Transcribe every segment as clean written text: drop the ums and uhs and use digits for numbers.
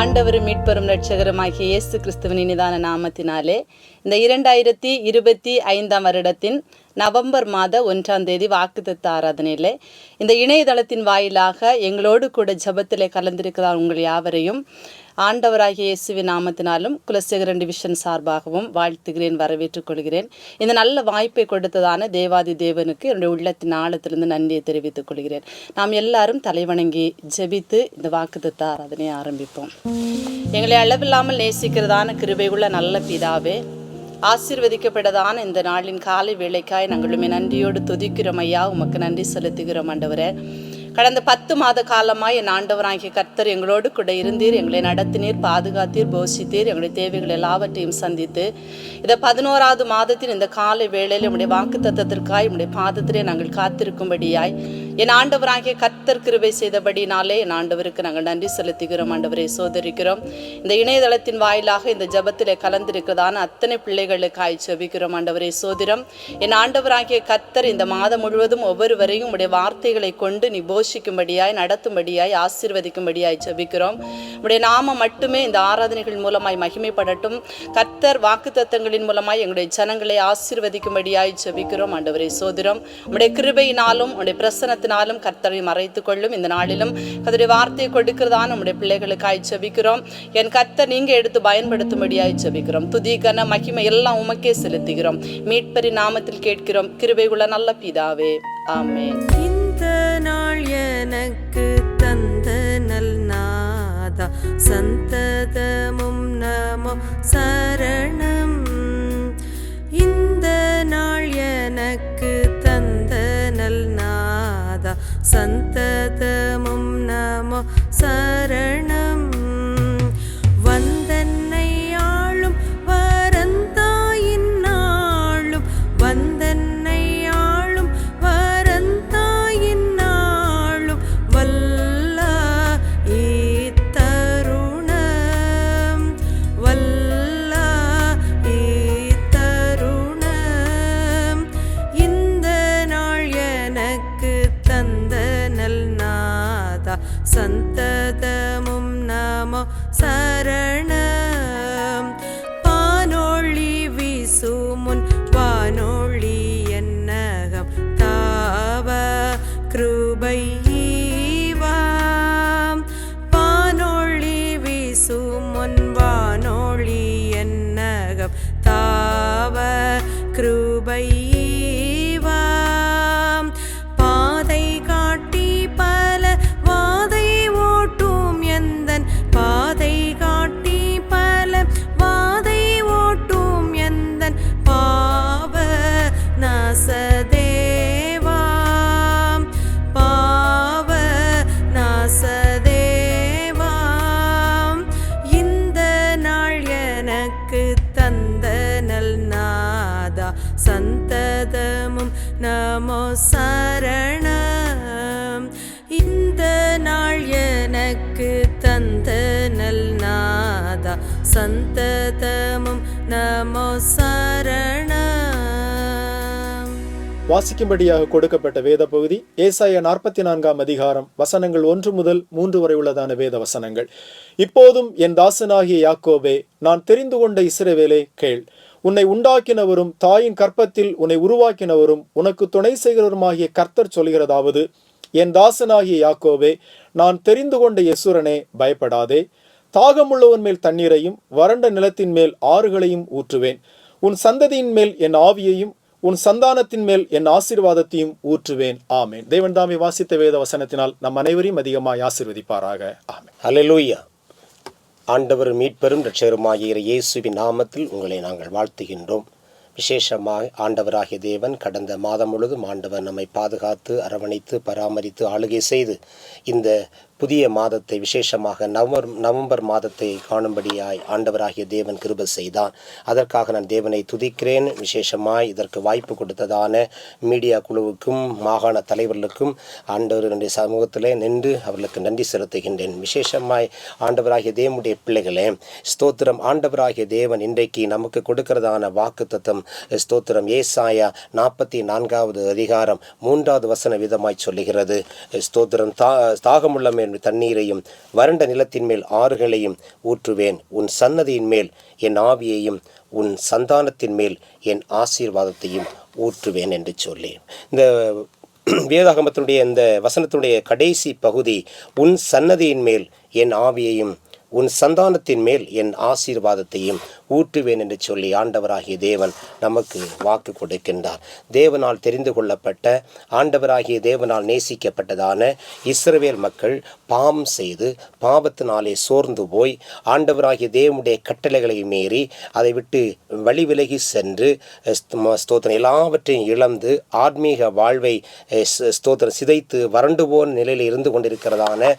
ஆண்டவரும் மீட்பெரும் இரட்சகருமாகிய இயேசு கிறிஸ்துவின் இனிதான நாமத்தினாலே இந்த 2025 வருடத்தின் நவம்பர் மாத 1ஆம் தேதி வாக்குத்தத்த ஆராதனையிலே இந்த இணையதளத்தின் வாயிலாக எங்களோடு கூட ஜெபத்திலே கலந்திருக்கிறார் உங்கள் யாவரையும் ஆண்டவராகிய இயேசுவின் நாமத்தினாலும் குலசேகரன் டிவிஷன் சார்பாகவும் வாழ்த்துகிறேன், வரவேற்றுக் கொள்கிறேன். இந்த நல்ல வாய்ப்பை கொடுத்ததான தேவாதி தேவனுக்கு என்னுடைய உள்ளத்தின் ஆழத்திலிருந்து நன்றியை தெரிவித்துக் கொள்கிறேன். நாம் எல்லாரும் தலைவணங்கி ஜெபித்து இந்த வாக்குத்தத்த ஆராதனையை ஆரம்பிப்போம். எங்களை அளவில்லாமல் நேசிக்கிறதான கிருபையுள்ள நல்ல பிதாவே, ஆசீர்வதிக்கப்பட்டதான இந்த நாளின் காலை வேளைக்காய் நாங்களுமே நன்றியோடு துதிக்கிறோம் ஐயா. உமக்கு நன்றி செலுத்துகிறோம் ஆண்டவரே. கடந்த 10 மாத காலமாய் என் ஆண்டவராகிய கர்த்தர் எங்களோடு கூட இருந்தீர், எங்களை நடத்தினீர், பாதுகாத்தீர், போஷித்தீர், எங்களுடைய தேவைகள் எல்லாவற்றையும் சந்தித்து இதை 11ஆவது மாதத்தின் இந்த காலை வேளையில் உடைய வாக்கு தத்தத்திற்காய் உடைய பாதத்திலே நாங்கள் காத்திருக்கும்படியாய் என் ஆண்டவராகிய கர்த்தர் கிருபை செய்தபடினாலே என் ஆண்டவருக்கு நாங்கள் நன்றி செலுத்துகிறோம். ஆண்டவரை சோதரிக்கிறோம். இந்த இணையதளத்தின் வாயிலாக இந்த ஜெபத்திலே கலந்திருக்கிறதான அத்தனை பிள்ளைகளுக்காய் ஜெபிக்கிறோம். ஆண்டவரை சோதிரம். என் ஆண்டவராகிய கர்த்தர் இந்த மாதம் முழுவதும் ஒவ்வொருவரையும் உடைய வார்த்தைகளை கொண்டு நீ போஷிக்கும்படியாய், நடத்தும்படியாய், ஆசீர்வதிக்கும்படியாய் ஜெபிக்கிறோம். உடைய நாமம் மட்டுமே இந்த ஆராதனைகள் மூலமாய் மகிமைப்படட்டும். கர்த்தர் வாக்குத்தத்தங்களின் மூலமாய் எங்களுடைய ஜனங்களை ஆசீர்வதிக்கும்படியாய் ஜெபிக்கிறோம். ஆண்டவரை சோதிரம். உடைய கிருபையினாலும் உடைய பிரசனத்தினாலும் கர்த்தரை மறைத்துக் கொள்ளும். இந்த நாளிலும் கர்த்தருடைய வார்த்தையை கொடுக்கிறதான உடைய பிள்ளைகளுக்காய் ஜெபிக்கிறோம். என் கர்த்தர் நீங்க எடுத்து பயன்படுத்தும்படியாய் ஜெபிக்கிறோம். துதி கன மகிமை எல்லாம் உமக்கே செலுத்துகிறோம். மீட்பரின் நாமத்தில் கேட்கிறோம், கிருபையுள்ள நல்ல பிதாவே, ஆமென். இந்த நாள் எனக்கு தந்த நல் நாதா, சந்ததமும் நமோ சரணம். இந்த நாள் எனக்கு தந்த நல் நாதா, சந்ததமும் நமோ சரணம். வந்தன்னை ஆளும் வரந்தாயின் நாளும், வந்தன்னை ஆளும் வரந்தாயின் நாளும், வல்ல இத்தருணம், வல்ல இத்தருணம். இந்த நாள் எனக்கு தந்த நல் நாதா, சந்ததமும் நமோ சரணம். பானொளி வீசுமுன் வானொளி என்னகம் தாவ கிருபை ஈவாம். பானொளி வீசுமுன் வானொளி என்னகம் தாவ கிருபை ஈவாம். பாதை காட்டி பல வாதை ஓட்டும் எந்தன், பாதை காட்டி பல வாதை ஓட்டும் எந்தன் பாவ நாசதேவாம், பாவ நாசதேவாம். இந்த நாள் எனக்கு தந்த நல் நாதா, சந்ததமும் நமோ சரணம். இந்த நாள் எனக்கு தந்த நல் நாதா, சந்ததமும் நமோ சரணம். வாசிக்கும்படியாக கொடுக்கப்பட்ட வேத பகுதி ஏசாயா 44ஆம் அதிகாரம் வசனங்கள் 1 முதல் 3 வரை உள்ளதான வேத வசனங்கள். இப்போதும் என் தாசனாகிய யாக்கோபே, நான் தெரிந்து கொண்ட இஸ்ரவேலே கேள். உன்னை உண்டாக்கினவரும் தாயின் கற்பத்தில் உன்னை உருவாக்கினவரும் உனக்கு துணை செய்கிறவருமாகிய கர்த்தர் சொல்கிறதாவது, என் தாசனாகிய யாக்கோபே, நான் தெரிந்து கொண்ட யெசுரனே, பயப்படாதே. தாகமுள்ளவன் மேல் தண்ணீரையும் வறண்ட நிலத்தின் மேல் ஆறுகளையும் ஊற்றுவேன். உன் சந்ததியின் மேல் என் ஆவியையும் உன் சந்தானத்தின் மேல் என் ஆசீர்வாதத்தையும் ஊற்றுவேன். ஆமேன். தேவன் தாமே வாசித்த வேத வசனத்தினால் நம் அனைவரையும் அதிகமாக ஆசீர்வதிப்பாராக. ஆமேன். அல்லேலூயா. ஆண்டவர் மீட்பெரும் இரட்சகருமாகிய இயேசுவின் நாமத்தில் உங்களை நாங்கள் வாழ்த்துகின்றோம். விசேஷமாக ஆண்டவராகிய தேவன் கடந்த மாதம் முழுவதும் ஆண்டவர் நம்மை பாதுகாத்து அரவணைத்து பராமரித்து ஆளுகை செய்து இந்த புதிய மாதத்தை விசேஷமாக நவம்பர் மாதத்தை காணும்படியாய் ஆண்டவராகிய தேவன் கிருபை செய்தான். அதற்காக நான் தேவனை துதிக்கிறேன். விசேஷமாய் இதற்கு வாய்ப்பு கொடுத்ததான மீடியா குழுவுக்கும் மாகாண தலைவர்களுக்கும் ஆண்டவருடைய சமூகத்திலே நின்று அவர்களுக்கு நன்றி செலுத்துகின்றேன். விசேஷமாய் ஆண்டவராகிய தேவனுடைய பிள்ளைகளே, ஸ்தோத்திரம். ஆண்டவராகிய தேவன் இன்றைக்கு நமக்கு கொடுக்கிறதான வாக்கு தத்தம் ஸ்தோத்திரம் ஏசாயா 44வது அதிகாரம் 3வது வசன விதமாய் சொல்லுகிறது. ஸ்தோத்திரம். தாகமுள்ள மேல் தண்ணீரையும் வறண்ட நிலத்தின் மேல் ஆறுகளையும் ஊற்றுவேன். உன் சன்னதியின் மேல் என் ஆவியையும் உன் சந்தானத்தின் மேல் என் ஆசீர்வாதத்தையும் ஊற்றுவேன் என்று சொல்லி, இந்த வேதாகமத்தினுடைய இந்த வசனத்தினுடைய கடைசி பகுதி, உன் சன்னதியின் மேல் என் ஆவியையும் உன் சந்தானத்தின் மேல் என் ஆசீர்வாதத்தையும் ஊற்றுவேன் என்று சொல்லி ஆண்டவராகிய தேவன் நமக்கு வாக்கு கொடுக்கின்றார். தேவனால் தெரிந்து கொள்ளப்பட்ட, ஆண்டவராகிய தேவனால் நேசிக்கப்பட்டதான இஸ்ரவேல் மக்கள் பாவம் செய்து பாவத்தினாலே சோர்ந்து போய் ஆண்டவராகிய தேவனுடைய கட்டளைகளை மீறி அதை விட்டு வழி விலகி சென்று ஸ்தோத்திரம் எல்லாவற்றையும் இழந்து ஆத்மீக வாழ்வை ஸ்தோத்திரம் சிதைத்து வறண்டு போன நிலையில் இருந்து கொண்டிருக்கிறதான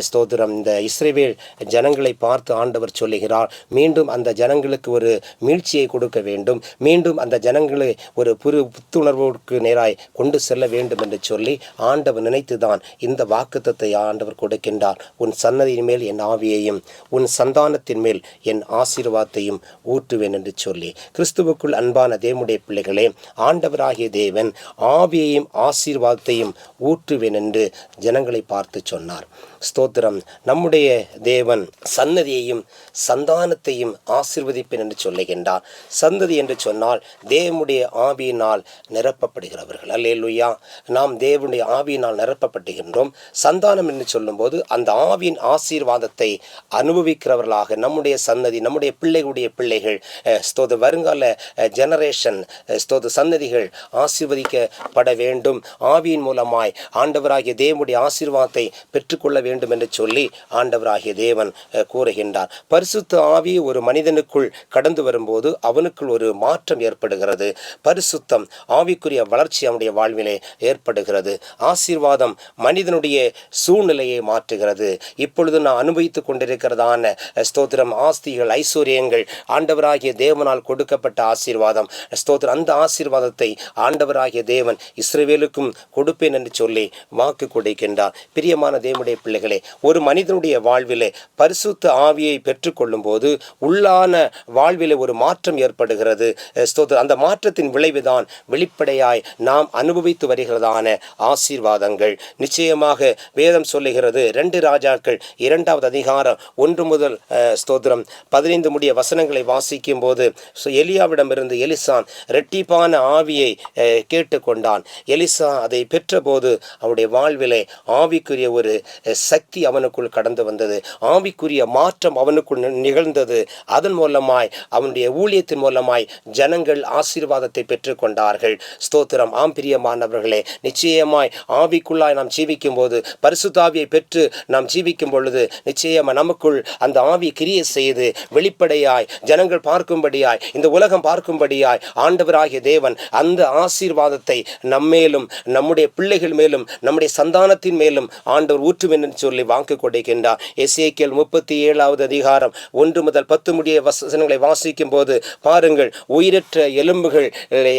ஸ்தோத்திரம் இந்த இஸ்ரவேல் ஜனங்களை பார்த்து ஆண்டவர் சொல்லுகிறார், மீண்டும் அந்த ஜனங்களுக்கு ஒரு மீழ்ச்சியை கொடுக்க வேண்டும், மீண்டும் அந்த ஜனங்களை ஒரு புத்துணர்வுக்கு நேராய் கொண்டு செல்ல வேண்டும் என்று சொல்லி ஆண்டவர் நினைத்துதான் இந்த வாக்குத்தத்தை ஆண்டவர் கொடுக்கின்றார். உன் சன்னதியின் மேல் என் ஆவியையும் உன் சந்தானத்தின் மேல் என் ஆசீர்வாதத்தையும் ஊற்றுவேன் என்று சொல்லி, கிறிஸ்துவுக்குள் அன்பான தேவனுடைய பிள்ளைகளே, ஆண்டவராகிய தேவன் ஆவியையும் ஆசீர்வாதத்தையும் ஊற்றுவேன் என்று ஜனங்களை பார்த்து சொன்னார். ஸ்தோத்திரம். நம்முடைய தேவன் சன்னதியையும் சந்தானத்தையும் ஆசீர்வதிப்பேன் என்று சொல்லுகின்றார். சந்ததி என்று சொன்னால் தேவனுடைய ஆவியினால் நிரப்பப்படுகிறவர்கள். அல்லேலூயா. நாம் தேவனுடைய ஆவியினால் நிரப்பப்படுகின்றோம். சந்தானம் என்று சொல்லும்போது அந்த ஆவியின் ஆசீர்வாதத்தை அனுபவிக்கிறவர்களாக நம்முடைய சன்னதி, நம்முடைய பிள்ளைகளுடைய பிள்ளைகள், ஸ்தோத வருங்கால ஜெனரேஷன், ஸ்தோத சன்னதிகள் ஆசீர்வதிக்கப்பட வேண்டும். ஆவியின் மூலமாய் ஆண்டவராகிய தேவனுடைய ஆசீர்வாதத்தை பெற்றுக்கொள்ள வேண்டும் என்று சொல்லி ஆண்டவராகிய தேவன் கூறுகின்றார். பரிசுத்த ஆவி ஒரு மனிதனுக்குள் கடந்து வரும்போது அவனுக்குள் ஒரு மாற்றம் ஏற்படுகிறது. பரிசுத்தம் ஆவிக்குரிய வளர்ச்சி அவனுடைய வாழ்விலே ஏற்படுகிறது. ஆசீர்வாதம் மனிதனுடைய சூழ்நிலையை மாற்றுகிறது. இப்பொழுது நான் அனுபவித்துக் கொண்டிருக்கிறதான ஸ்தோத்திரம் ஆஸ்திகள், ஐஸ்வர்யங்கள் ஆண்டவராகிய தேவனால் கொடுக்கப்பட்ட ஆசீர்வாதம். ஸ்தோத்திரம். அந்த ஆசீர்வாதத்தை ஆண்டவராகிய தேவன் இஸ்ரவேலுக்கும் கொடுப்பேன் என்று சொல்லி வாக்கு கொடுக்கின்றார். பிரியமான தேவனுடைய பிள்ளைகளே, ஒரு மனிதனுடைய வாழ்விலே பரிசுத்த ஆவியை பெற்றுக்கொள்ளும் போது உள்ளான வாழ்விலே ஒரு மாற்றம் ஏற்படுகிறது. அந்த மாற்றத்தின் விளைவுதான் வெளிப்படையாய் நாம் அனுபவித்து வருகிறதான ஆசீர்வாதங்கள். நிச்சயமாக வேதம் சொல்லுகிறது, 2 ராஜாக்கள் 2வது அதிகாரம் 1 முதல் ஸ்தோத்திரம் 15 முடிய வசனங்களை வாசிக்கும் போது, எலியாவிடமிருந்து எலிசான் இரட்டிப்பான ஆவியை கேட்டுக்கொண்டான். எலிசா அதை பெற்றபோது அவனுடைய வாழ்விலே ஆவிக்குரிய ஒரு சக்தி அவனுக்குள் கடந்து வந்தது. ஆவிக்குரிய மாற்றம் அவனுக்குள் நிகழ்ந்தது. அதன் மூலமாய் அவனுடைய ஊழியத்தின் மூலமாய் ஜனங்கள் ஆசீர்வாதத்தை பெற்றுக்கொண்டார்கள். ஸ்தோத்திரம். ஆம் பிரியமானவர்களே, நிச்சயமாய் ஆவிக்குள்ளாய் நாம் ஜீவிக்கும் போது, பரிசுத்த ஆவியை பெற்று நாம் ஜீவிக்கும் பொழுது நிச்சயமாய் நமக்குள் அந்த ஆவி கிரியை செய்து வெளிப்படையாய் ஜனங்கள் பார்க்கும்படியாய், இந்த உலகம் பார்க்கும்படியாய் ஆண்டவராகிய தேவன் அந்த ஆசீர்வாதத்தை நம்மேலும் நம்முடைய பிள்ளைகள் மேலும் நம்முடைய சந்தானத்தின் மேலும் ஆண்டவர் ஊற்றுவேன் என்று சொல்லி வாக்கு கொடுக்கின்றார். எசேக்கியேல் 37வது அதிகாரம் 1 முதல் 10 முடிய வசனங்களை வாசிக்கும் போது பாருங்கள், உயிரற்ற எலும்புகள்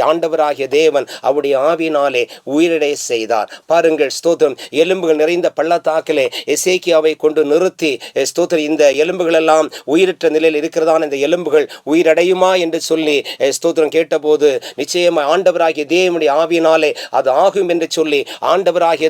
ஆண்டவராகிய தேவன் அவருடைய ஆவியினாலே உயிரிடை செய்தார். பாருங்கள், ஸ்தோத்திரம். எலும்புகள் நிறைந்த பள்ளத்தாக்கிலே எசேக்கியாவை கொண்டு நிறுத்தி, ஸ்தோத்திரம், இந்த எலும்புகள் எல்லாம் உயிரற்ற நிலையில் இருக்கிறதான இந்த எலும்புகள் உயிரடையுமா என்று சொல்லி ஸ்தோத்திரம் கேட்டபோது நிச்சயமாக ஆண்டவராகிய தேவனுடைய ஆவியினாலே அது ஆகும் என்று சொல்லி ஆண்டவராகிய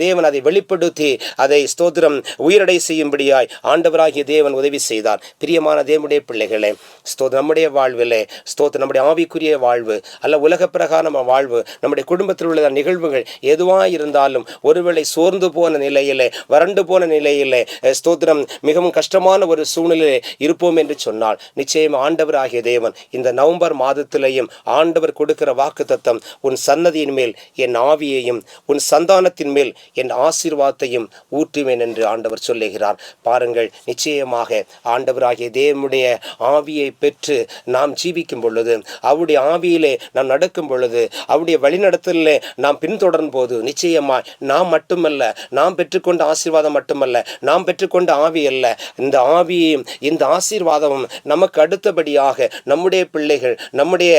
தேவன் அதை வெளிப்படுத்தி அதை ஸ்தோத்திரம் உயிரடை செய்யும்படியாய் ஆண்டவராகிய தேவன் உதவி செய்தார். பிரியமான தேவனுடைய பிள்ளைகளே, ஸ்தோத்திரம், நம்முடைய வாழ்விலே ஸ்தோத்திரம், நம்முடைய ஆவிக்குரிய வாழ்வு அல்ல உலக பிரகாரம் வாழ்வு, நம்முடைய குடும்பத்தில் உள்ள நிகழ்வுகள் எதுவாக இருந்தாலும் ஒருவேளை சோர்ந்து போன நிலையிலே, வறண்டு போன நிலையிலே, ஸ்தோத்திரம், மிகவும் கஷ்டமான ஒரு சூழ்நிலையிலே இருப்போம் என்று சொன்னால் நிச்சயம் ஆண்டவராகிய தேவன் இந்த நவம்பர் மாதத்திலேயும் ஆண்டவர் கொடுக்கிற வாக்குத்தத்தம், உன் சன்னதியின் மேல் என் ஆவியையும் உன் சந்தானத்தின் மேல் என் ஆசீர்வாதத்தையும் ஊற்றுவேன் என்று ஆண்டவர் சொல்லுகிறார். பாருங்கள், நிச்சயமாக ஆண்டவராகிய தேவனுடைய ஆவியை பெற்று நாம் ஜீவிக்கும் பொழுது, அவருடைய ஆவியிலே நாம் நடக்கும் பொழுது, அவருடைய வழிநடத்தலிலே நாம் பின்தொடரும் போது நிச்சயமாய் நாம் மட்டுமல்ல, நாம் பெற்றுக்கொண்ட ஆசீர்வாதம் மட்டுமல்ல, நாம் பெற்றுக்கொண்ட ஆவி அல்ல, இந்த ஆவியையும் இந்த ஆசீர்வாதமும் நமக்கு அடுத்தபடியாக நம்முடைய பிள்ளைகள், நம்முடைய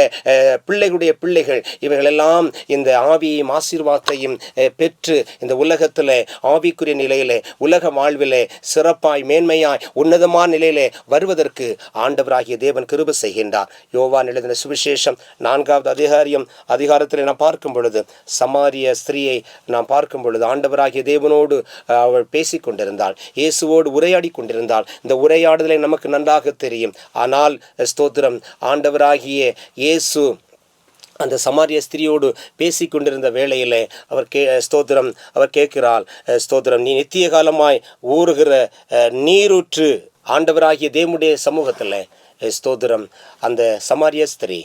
பிள்ளைகளுடைய பிள்ளைகள், இவைகளெல்லாம் இந்த ஆவியையும் ஆசீர்வாதத்தையும் பெற்று இந்த உலகத்தில் ஆவிக்குரிய நிலையிலே, உலக வாழ்விலே சிறப்பாய், மேன்மையாய், உன்னதமான நிலையிலே வருவதற்கு ஆண்டவராகிய தேவன் கிருபை செய்கின்றார். யோவான் எழுதின சுவிசேஷம் 4வது அதிகாரத்தில் நாம் பார்க்கும் பொழுது சமாரிய ஸ்திரீயை நாம் பார்க்கும் பொழுது ஆண்டவராகிய தேவனோடு அவள் பேசி கொண்டிருந்தாள், இயேசுவோடு உரையாடி கொண்டிருந்தாள். இந்த உரையாடுதலை நமக்கு நன்றாக தெரியும். ஆனால் ஸ்தோத்திரம், ஆண்டவராகிய இயேசு அந்த சமாரிய ஸ்திரியோடு பேசி கொண்டிருந்த வேளையிலே ஸ்தோத்திரம் அவர் கேட்கிறாள், ஸ்தோத்திரம், நீ நித்திய காலமாய் ஊறுகிற நீரூற்று. ஆண்டவராகிய தேவனுடைய சமூகத்தில் ஸ்தோத்திரம் அந்த சமாரிய ஸ்திரீ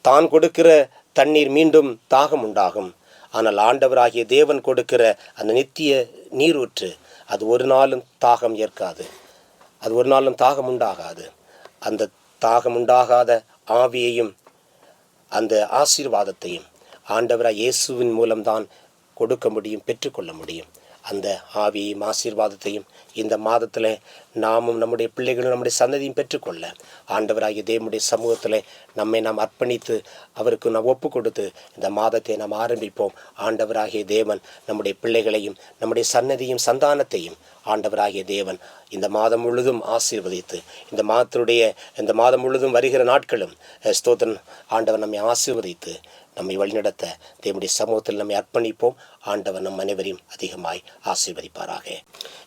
தான் கொடுக்கிற தண்ணீர் மீண்டும் தாகம் உண்டாகும். ஆனால் ஆண்டவராகிய தேவன் கொடுக்கிற அந்த நித்திய நீரூற்று அது ஒரு நாளும் தாகம் ஏற்காது, அது ஒரு நாளும் தாகம் உண்டாகாது. அந்த தாகம் உண்டாகாத ஆவியையும் அந்த ஆசீர்வாதத்தையும் ஆண்டவராய் இயேசுவின் மூலம்தான் கொடுக்க முடியும், பெற்றுக்கொள்ள முடியும். அந்த ஆவியையும் ஆசீர்வாதத்தையும் இந்த மாதத்தில் நாமும் நம்முடைய பிள்ளைகளும் நம்முடைய சந்ததியும் பெற்றுக்கொள்ள ஆண்டவராகிய தேவனுடைய சமூகத்தில் நம்மை நாம் அர்ப்பணித்து அவருக்கு நாம் ஒப்பு கொடுத்து இந்த மாதத்தை நாம் ஆரம்பிப்போம். ஆண்டவராகிய தேவன் நம்முடைய பிள்ளைகளையும் நம்முடைய சன்னதியும் சந்தானத்தையும் ஆண்டவராகிய தேவன் இந்த மாதம் முழுதும் ஆசீர்வதித்து இந்த மாதம் முழுதும் வருகிற நாட்களும் ஸ்தோத்திரம் ஆண்டவர் நம்மை ஆசீர்வதித்து நம்மை வழிநடத்த தேவனுடைய சமூகத்தில் நம்மை அர்ப்பணிப்போம். ஆண்டவர் நம் அனைவரையும் அதிகமாய் ஆசீர்வதிப்பாராக.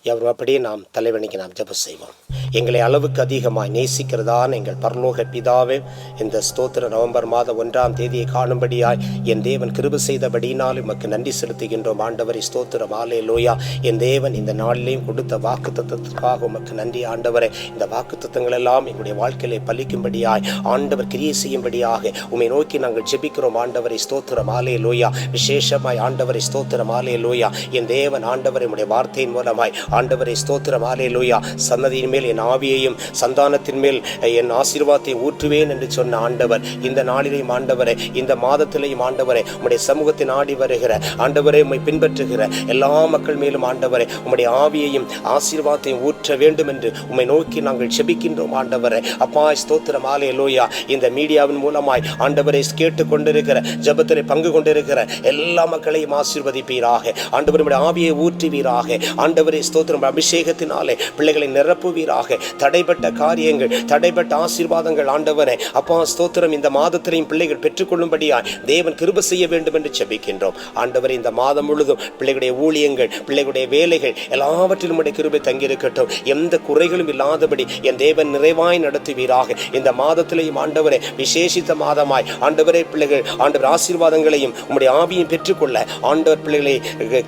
எவரும் அப்படியே நாம் தலைவணிக்கு நாம் ஜெபம் செய்வோம். எங்களை அளவுக்கு அதிகமாய் நேசிக்கிறதான எங்கள் பரலோக பிதாவே, இந்த ஸ்தோத்திர நவம்பர் மாதம் 1ஆம் தேதியை காணும்படியாய் என் தேவன் கிருபை செய்தபடியினால் உமக்கு நன்றி செலுத்துகின்றோம். ஆண்டவரை ஸ்தோத்திரம், அல்லேலூயா. என் தேவன் இந்த நாளிலேயும் கொடுத்த வாக்கு தத்தத்திற்காக உமக்கு நன்றி ஆண்டவரே. இந்த வாக்கு தத்தங்கள் எல்லாம் எங்களுடைய வாழ்க்கையிலே பலிக்கும்படியாய் ஆண்டவர் கிரியை செய்யும்படியாக உம்மை நோக்கி நாங்கள் ஜெபிக்கிறோம். ஆண்டவரை ஸ்தோத்திரம், அல்லேலூயா. விசேஷமாய் ஆண்டவரை ஸ்தோத்திரம், அல்லேலூயா. என் தேவன் ஆண்டவரை உம்முடைய வார்த்தையின் மூலமாய் ஆண்டவரை ஸ்தோத்திரம், அல்லேலூயா. சன்னதியின் மேல் என் ஆவியையும் சந்தானத்தின் மேல் என் ஆசீர்வாதத்தை ஊற்றுவேன் என்று சொன்ன ஆண்டவர் இந்த நாளிலேயும் ஆண்டவரை, இந்த மாதத்திலேயும் ஆண்டவரை உம்முடைய சமூகத்தை நாடி வருகிற ஆண்டவரை உம்மை பின்பற்றுகிற எல்லா மக்கள் மேலும் ஆண்டவரை உம்முடைய ஆவியையும் ஆசீர்வாதத்தையும் ஊற்ற வேண்டும் என்று உம்மை நோக்கி நாங்கள் ஜெபிக்கின்றோம். ஆண்டவரை அப்பா ஸ்தோத்திரம், அல்லேலூயா. இந்த மீடியாவின் மூலமாய் ஆண்டவரை கேட்டுக் கொண்டிருக்கிற ஜெபத்திலே பங்கு கொண்டிருக்கிற எல்லா மக்களையும் ஆசீர்வதிப்பீராக. ஆண்டவர் உம்முடைய ஆவியை ஊற்றுவீராக. ஆண்டவரை ஸ்தோத்திரம், அபிஷேகத்தினாலே பிள்ளைகளை நிரப்புவீராக. தடைப்பட்ட காரியங்கள், தடைப்பட்ட ஆசீர்வாதங்கள் ஆண்டவரே அப்பா ஸ்தோத்திரம் இந்த மாதத்திலையும் பிள்ளைகள் பெற்றுக்கொள்ளும்படியாய் தேவன் கிருபை செய்ய வேண்டும் என்று ஜெபிக்கின்றோம். ஆண்டவரே இந்த மாதம் முழுதும் பிள்ளைகளுடைய ஊழியங்கள், பிள்ளைகளுடைய வேலைகள் எல்லாவற்றிலும் உடைய கிருபை தங்கியிருக்கட்டும். எந்த குறைகளும் இல்லாதபடி என் தேவன் நிறைவாய் நடத்துவீராக. இந்த மாதத்திலையும் ஆண்டவரே விசேஷித்த மாதமாய் ஆண்டவரே பிள்ளைகள் ஆண்டவர் ஆசீர்வாதங்களையும் உம்முடைய ஆவியும் பெற்றுக்கொள்ள ஆண்டவர் பிள்ளைகளை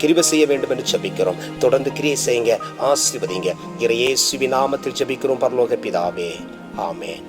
கிருபை செய்ய வேண்டும் என்று ஜெபிக்கிறோம். தொடர்ந்து கிரியை செய்யுங்க, ஆசீர்வதிங்க. இயேசுவின் நாமத்தில் ஜெபிக்கிறோம் பரலோக பிதாவே, ஆமென்.